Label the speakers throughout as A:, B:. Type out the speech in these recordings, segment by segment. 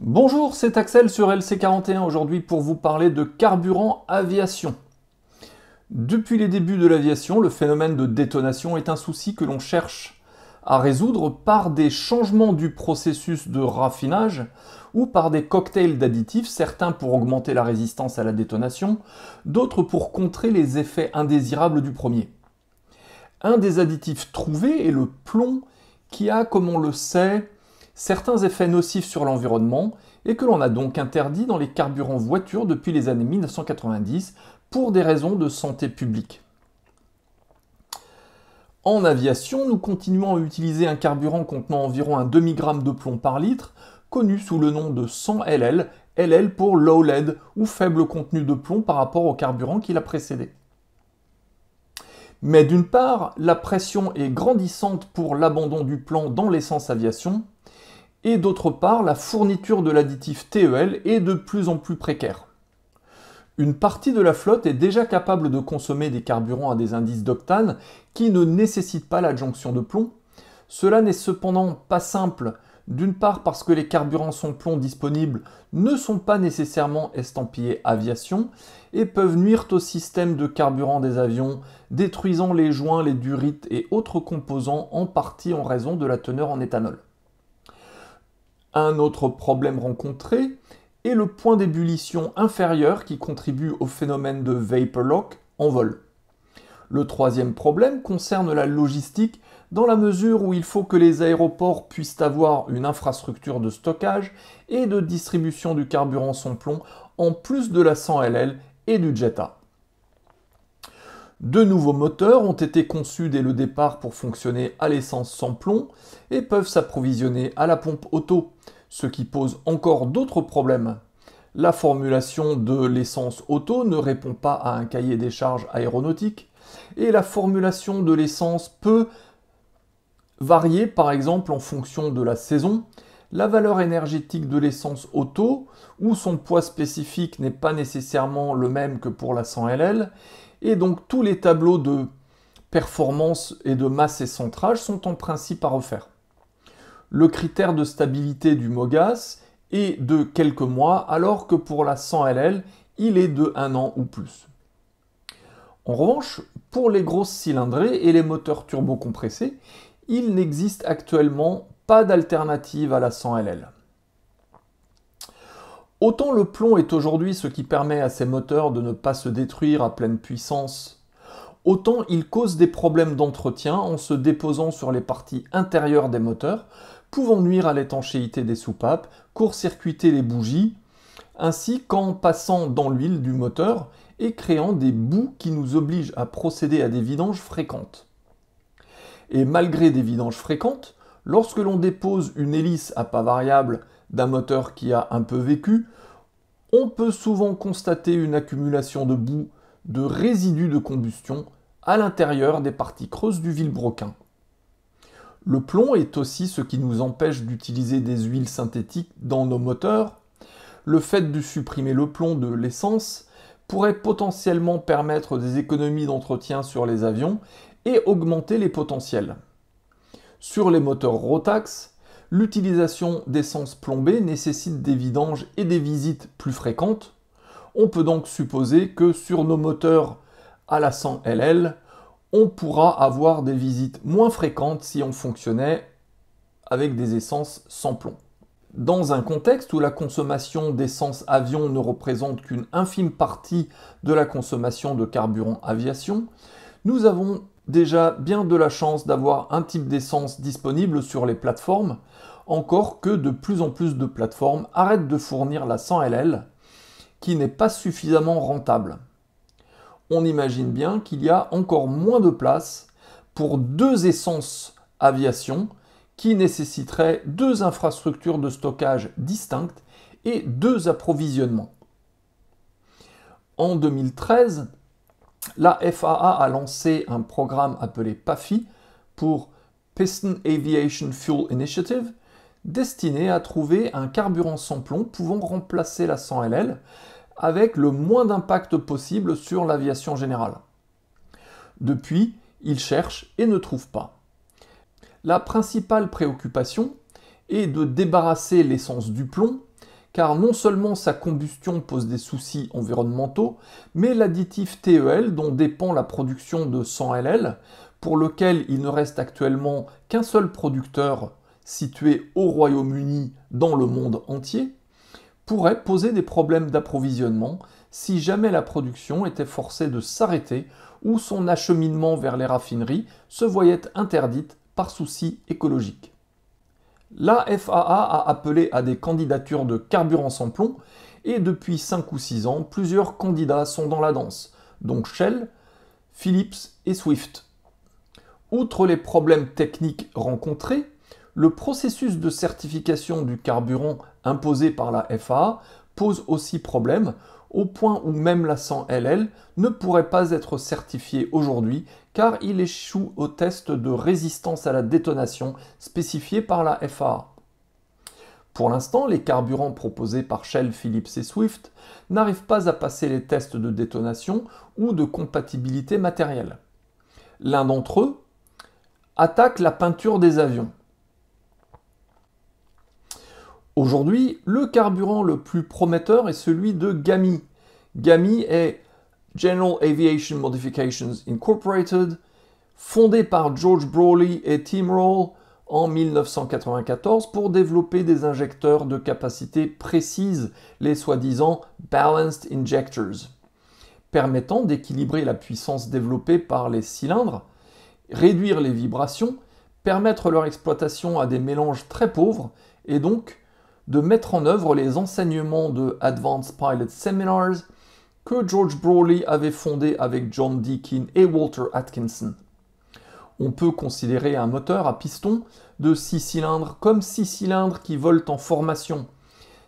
A: Bonjour, c'est Axel sur LC41 aujourd'hui pour vous parler de carburant aviation. Depuis les débuts de l'aviation, le phénomène de détonation est un souci que l'on cherche à résoudre par des changements du processus de raffinage ou par des cocktails d'additifs, certains pour augmenter la résistance à la détonation, d'autres pour contrer les effets indésirables du premier. Un des additifs trouvés est le plomb qui a, comme on le sait, certains effets nocifs sur l'environnement et que l'on a donc interdit dans les carburants voitures depuis les années 1990 pour des raisons de santé publique. En aviation, nous continuons à utiliser un carburant contenant environ un demi-gramme de plomb par litre, connu sous le nom de 100 LL, LL pour low lead ou faible contenu de plomb par rapport au carburant qui l'a précédé. Mais d'une part, la pression est grandissante pour l'abandon du plomb dans l'essence aviation, et d'autre part, la fourniture de l'additif TEL est de plus en plus précaire. Une partie de la flotte est déjà capable de consommer des carburants à des indices d'octane qui ne nécessitent pas l'adjonction de plomb. Cela n'est cependant pas simple, d'une part parce que les carburants sans plomb disponibles ne sont pas nécessairement estampillés aviation et peuvent nuire au système de carburant des avions, détruisant les joints, les durites et autres composants en partie en raison de la teneur en éthanol. Un autre problème rencontré est le point d'ébullition inférieur qui contribue au phénomène de vapor lock en vol. Le troisième problème concerne la logistique dans la mesure où il faut que les aéroports puissent avoir une infrastructure de stockage et de distribution du carburant sans plomb en plus de la 100 LL et du Jetta. De nouveaux moteurs ont été conçus dès le départ pour fonctionner à l'essence sans plomb et peuvent s'approvisionner à la pompe auto, ce qui pose encore d'autres problèmes. La formulation de l'essence auto ne répond pas à un cahier des charges aéronautique et la formulation de l'essence peut varier par exemple en fonction de la saison. La valeur énergétique de l'essence auto ou son poids spécifique n'est pas nécessairement le même que pour la 100 LL et donc tous les tableaux de performance et de masse et centrage sont en principe à refaire. Le critère de stabilité du MOGAS est de quelques mois alors que pour la 100 LL, il est de 1 an ou plus. En revanche, pour les grosses cylindrées et les moteurs turbocompressés, il n'existe actuellement pas d'alternative à la 100 LL. Autant le plomb est aujourd'hui ce qui permet à ces moteurs de ne pas se détruire à pleine puissance, autant il cause des problèmes d'entretien en se déposant sur les parties intérieures des moteurs, pouvant nuire à l'étanchéité des soupapes, court-circuiter les bougies, ainsi qu'en passant dans l'huile du moteur et créant des boues qui nous obligent à procéder à des vidanges fréquentes. Et malgré des vidanges fréquentes, lorsque l'on dépose une hélice à pas variable d'un moteur qui a un peu vécu, on peut souvent constater une accumulation de boue, de résidus de combustion à l'intérieur des parties creuses du vilebrequin. Le plomb est aussi ce qui nous empêche d'utiliser des huiles synthétiques dans nos moteurs. Le fait de supprimer le plomb de l'essence pourrait potentiellement permettre des économies d'entretien sur les avions et augmenter les potentiels. Sur les moteurs Rotax, l'utilisation d'essence plombée nécessite des vidanges et des visites plus fréquentes. On peut donc supposer que sur nos moteurs à la 100 LL, on pourra avoir des visites moins fréquentes si on fonctionnait avec des essences sans plomb. Dans un contexte où la consommation d'essence avion ne représente qu'une infime partie de la consommation de carburant aviation, nous avons déjà bien de la chance d'avoir un type d'essence disponible sur les plateformes, encore que de plus en plus de plateformes arrêtent de fournir la 100 LL, qui n'est pas suffisamment rentable. On imagine bien qu'il y a encore moins de place pour deux essences aviation qui nécessiteraient deux infrastructures de stockage distinctes et deux approvisionnements. En 2013, la FAA a lancé un programme appelé PAFI pour Piston Aviation Fuel Initiative, destiné à trouver un carburant sans plomb pouvant remplacer la 100 LL avec le moins d'impact possible sur l'aviation générale. Depuis, ils cherchent et ne trouvent pas. La principale préoccupation est de débarrasser l'essence du plomb car non seulement sa combustion pose des soucis environnementaux, mais l'additif TEL, dont dépend la production de 100 LL, pour lequel il ne reste actuellement qu'un seul producteur situé au Royaume-Uni dans le monde entier, pourrait poser des problèmes d'approvisionnement si jamais la production était forcée de s'arrêter ou son acheminement vers les raffineries se voyait interdite par souci écologique. La FAA a appelé à des candidatures de carburant sans plomb et depuis 5 ou 6 ans, plusieurs candidats sont dans la danse, dont Shell, Philips et Swift. Outre les problèmes techniques rencontrés, le processus de certification du carburant imposé par la FAA pose aussi problème, au point où même la 100 LL ne pourrait pas être certifié aujourd'hui car il échoue au test de résistance à la détonation spécifié par la FAA. Pour l'instant, les carburants proposés par Shell, Philips et Swift n'arrivent pas à passer les tests de détonation ou de compatibilité matérielle. L'un d'entre eux attaque la peinture des avions. Aujourd'hui, le carburant le plus prometteur est celui de GAMI. GAMI est General Aviation Modifications Incorporated, fondé par George Brawley et Tim Roll en 1994 pour développer des injecteurs de capacité précise, les soi-disant Balanced Injectors, permettant d'équilibrer la puissance développée par les cylindres, réduire les vibrations, permettre leur exploitation à des mélanges très pauvres et donc de mettre en œuvre les enseignements de Advanced Pilot Seminars que George Brawley avait fondé avec John Deakin et Walter Atkinson. On peut considérer un moteur à piston de 6 cylindres comme 6 cylindres qui volent en formation.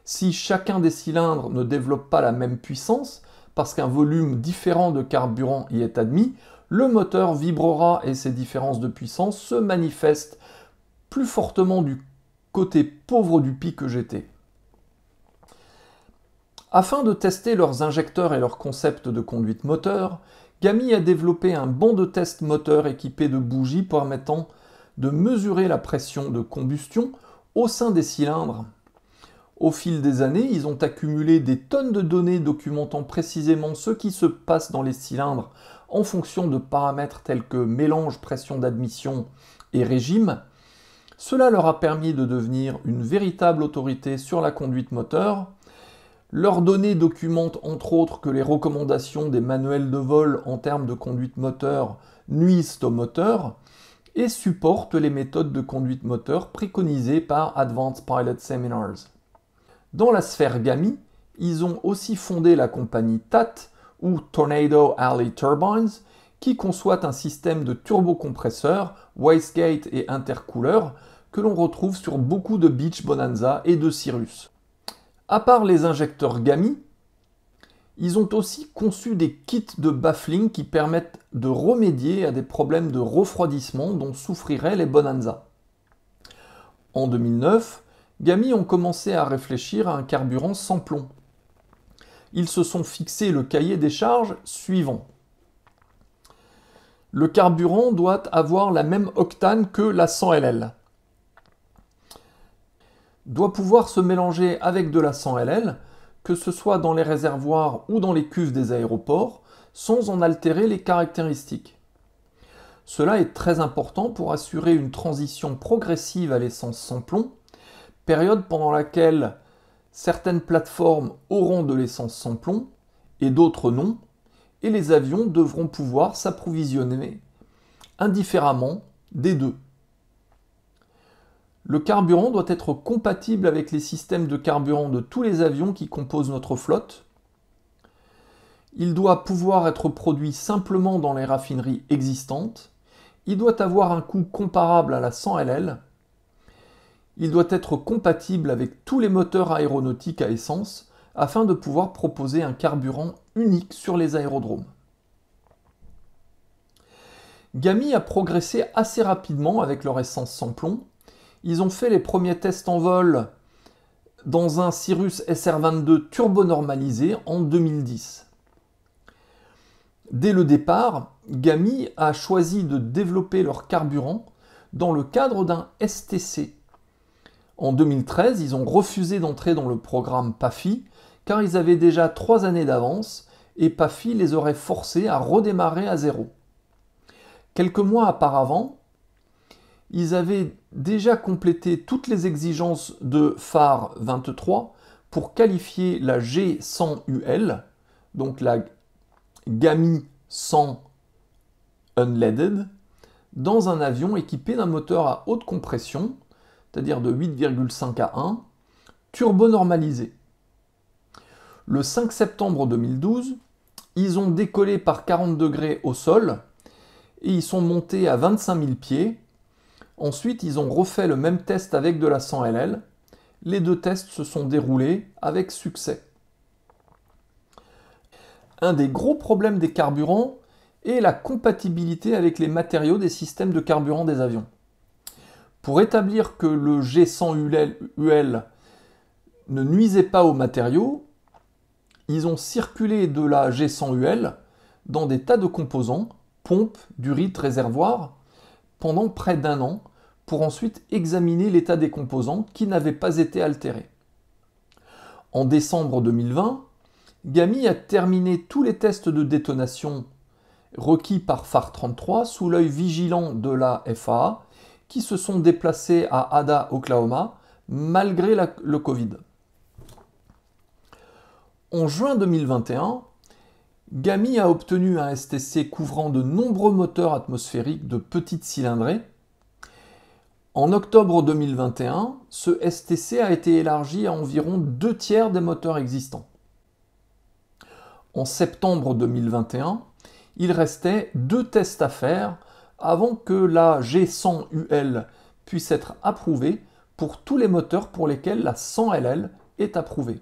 A: Si chacun des cylindres ne développe pas la même puissance, parce qu'un volume différent de carburant y est admis, le moteur vibrera et ces différences de puissance se manifestent plus fortement du côté pauvre du pic que j'étais. Afin de tester leurs injecteurs et leurs concepts de conduite moteur, GAMI a développé un banc de test moteur équipé de bougies permettant de mesurer la pression de combustion au sein des cylindres. Au fil des années, ils ont accumulé des tonnes de données documentant précisément ce qui se passe dans les cylindres en fonction de paramètres tels que mélange, pression d'admission et régime. Cela leur a permis de devenir une véritable autorité sur la conduite moteur. Leurs données documentent entre autres que les recommandations des manuels de vol en termes de conduite moteur nuisent au moteur et supportent les méthodes de conduite moteur préconisées par Advanced Pilot Seminars. Dans la sphère GAMI, ils ont aussi fondé la compagnie TAT ou Tornado Alley Turbines qui conçoit un système de turbocompresseurs, wastegate et intercooleur que l'on retrouve sur beaucoup de Beech Bonanza et de Cirrus. À part les injecteurs GAMI, ils ont aussi conçu des kits de baffling qui permettent de remédier à des problèmes de refroidissement dont souffriraient les Bonanza. En 2009, GAMI ont commencé à réfléchir à un carburant sans plomb. Ils se sont fixé le cahier des charges suivant. Le carburant doit avoir la même octane que la 100 LL. Doit pouvoir se mélanger avec de la 100 LL, que ce soit dans les réservoirs ou dans les cuves des aéroports, sans en altérer les caractéristiques. Cela est très important pour assurer une transition progressive à l'essence sans plomb, période pendant laquelle certaines plateformes auront de l'essence sans plomb et d'autres non, et les avions devront pouvoir s'approvisionner indifféremment des deux. Le carburant doit être compatible avec les systèmes de carburant de tous les avions qui composent notre flotte. Il doit pouvoir être produit simplement dans les raffineries existantes. Il doit avoir un coût comparable à la 100 LL. Il doit être compatible avec tous les moteurs aéronautiques à essence afin de pouvoir proposer un carburant unique sur les aérodromes. GAMI a progressé assez rapidement avec leur essence sans plomb. Ils ont fait les premiers tests en vol dans un Cirrus SR22 turbo-normalisé en 2010. Dès le départ, GAMI a choisi de développer leur carburant dans le cadre d'un STC. En 2013, ils ont refusé d'entrer dans le programme PAFI car ils avaient déjà 3 années d'avance et PAFI les aurait forcés à redémarrer à zéro. Quelques mois auparavant, ils avaient déjà complété toutes les exigences de phare 23 pour qualifier la G100UL, donc la Gami 100 Unleaded, dans un avion équipé d'un moteur à haute compression, c'est-à-dire de 8,5 à 1, turbo-normalisé. Le 5 septembre 2012, ils ont décollé par 40 degrés au sol et ils sont montés à 25 000 pieds. Ensuite, ils ont refait le même test avec de la 100 LL. Les deux tests se sont déroulés avec succès. Un des gros problèmes des carburants est la compatibilité avec les matériaux des systèmes de carburant des avions. Pour établir que le G100UL ne nuisait pas aux matériaux, ils ont circulé de la G100UL dans des tas de composants, pompes, durites, réservoirs, pendant près d'1 an, pour ensuite examiner l'état des composants qui n'avaient pas été altérés. En décembre 2020, Gami a terminé tous les tests de détonation requis par phare 33 sous l'œil vigilant de la FAA, qui se sont déplacés à Ada, Oklahoma, malgré le Covid. En juin 2021, Gami a obtenu un STC couvrant de nombreux moteurs atmosphériques de petite cylindrée. En octobre 2021, ce STC a été élargi à environ 2/3 des moteurs existants. En septembre 2021, il restait 2 tests à faire avant que la G100UL puisse être approuvée pour tous les moteurs pour lesquels la 100LL est approuvée.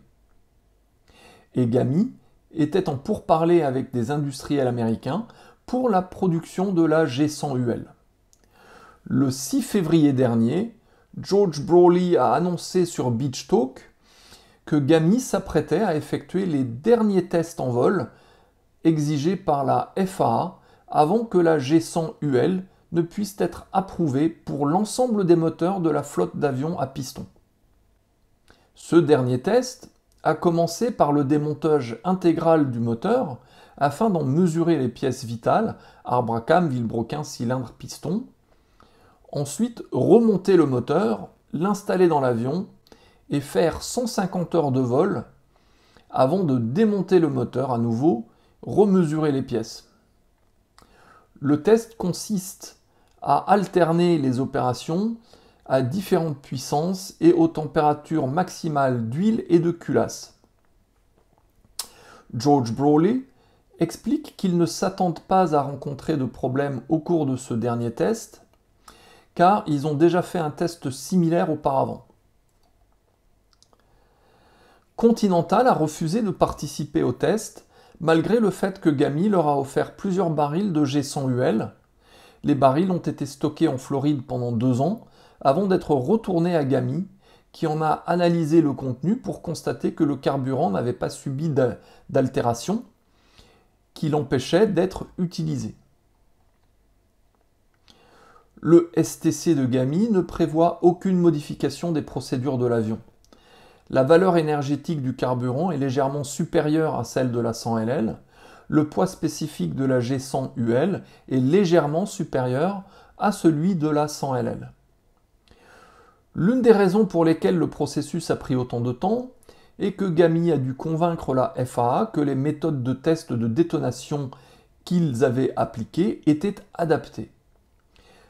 A: Et Gami était en pourparlers avec des industriels américains pour la production de la G100UL. Le 6 février dernier, George Brawley a annoncé sur Beach Talk que Gami s'apprêtait à effectuer les derniers tests en vol exigés par la FAA avant que la G100UL ne puisse être approuvée pour l'ensemble des moteurs de la flotte d'avions à piston. Ce dernier test a commencé par le démontage intégral du moteur afin d'en mesurer les pièces vitales, arbre à cames, vilebrequin, cylindre, piston. Ensuite, remonter le moteur, l'installer dans l'avion et faire 150 heures de vol avant de démonter le moteur à nouveau, remesurer les pièces. Le test consiste à alterner les opérations à différentes puissances et aux températures maximales d'huile et de culasse. George Brawley explique qu'ils ne s'attendent pas à rencontrer de problème au cours de ce dernier test, car ils ont déjà fait un test similaire auparavant. Continental a refusé de participer au test, malgré le fait que Gami leur a offert plusieurs barils de G100UL. Les barils ont été stockés en Floride pendant 2 ans, avant d'être retournés à Gami, qui en a analysé le contenu pour constater que le carburant n'avait pas subi d'altération qui l'empêchait d'être utilisé. Le STC de Gami ne prévoit aucune modification des procédures de l'avion. La valeur énergétique du carburant est légèrement supérieure à celle de la 100LL. Le poids spécifique de la G100UL est légèrement supérieur à celui de la 100LL. L'une des raisons pour lesquelles le processus a pris autant de temps est que Gami a dû convaincre la FAA que les méthodes de test de détonation qu'ils avaient appliquées étaient adaptées.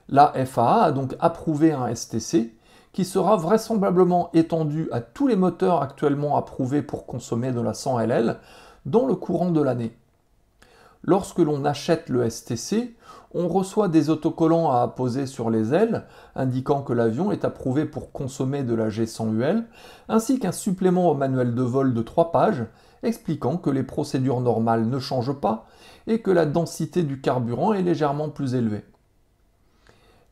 A: La FAA a donc approuvé un STC qui sera vraisemblablement étendu à tous les moteurs actuellement approuvés pour consommer de la 100LL dans le courant de l'année. Lorsque l'on achète le STC, on reçoit des autocollants à apposer sur les ailes, indiquant que l'avion est approuvé pour consommer de la G100UL, ainsi qu'un supplément au manuel de vol de 3 pages, expliquant que les procédures normales ne changent pas et que la densité du carburant est légèrement plus élevée.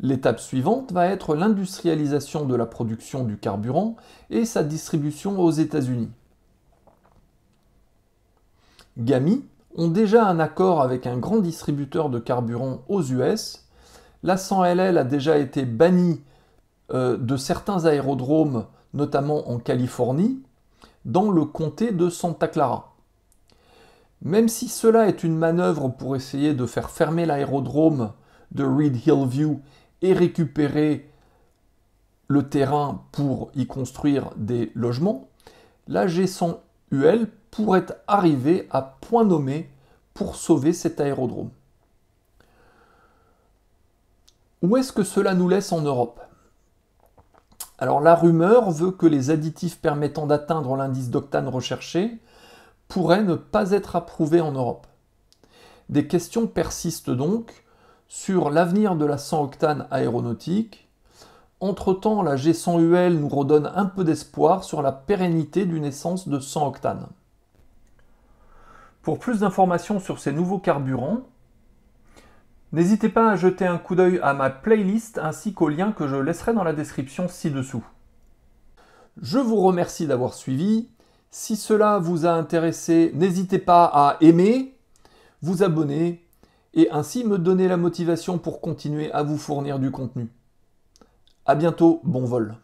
A: L'étape suivante va être l'industrialisation de la production du carburant et sa distribution aux États-Unis. Gami ont déjà un accord avec un grand distributeur de carburant aux US. La 100LL a déjà été bannie de certains aérodromes, notamment en Californie, dans le comté de Santa Clara. Même si cela est une manœuvre pour essayer de faire fermer l'aérodrome de Reed Hillview et récupérer le terrain pour y construire des logements, la G100UL pourrait arriver à point nommé pour sauver cet aérodrome. Où est-ce que cela nous laisse en Europe? Alors la rumeur veut que les additifs permettant d'atteindre l'indice d'octane recherché pourraient ne pas être approuvés en Europe. Des questions persistent donc sur l'avenir de la 100 octane aéronautique. Entre-temps, la G100UL nous redonne un peu d'espoir sur la pérennité d'une essence de 100 octane. Pour plus d'informations sur ces nouveaux carburants, n'hésitez pas à jeter un coup d'œil à ma playlist ainsi qu'au lien que je laisserai dans la description ci-dessous. Je vous remercie d'avoir suivi. Si cela vous a intéressé, n'hésitez pas à aimer, vous abonner et ainsi me donner la motivation pour continuer à vous fournir du contenu. À bientôt, bon vol.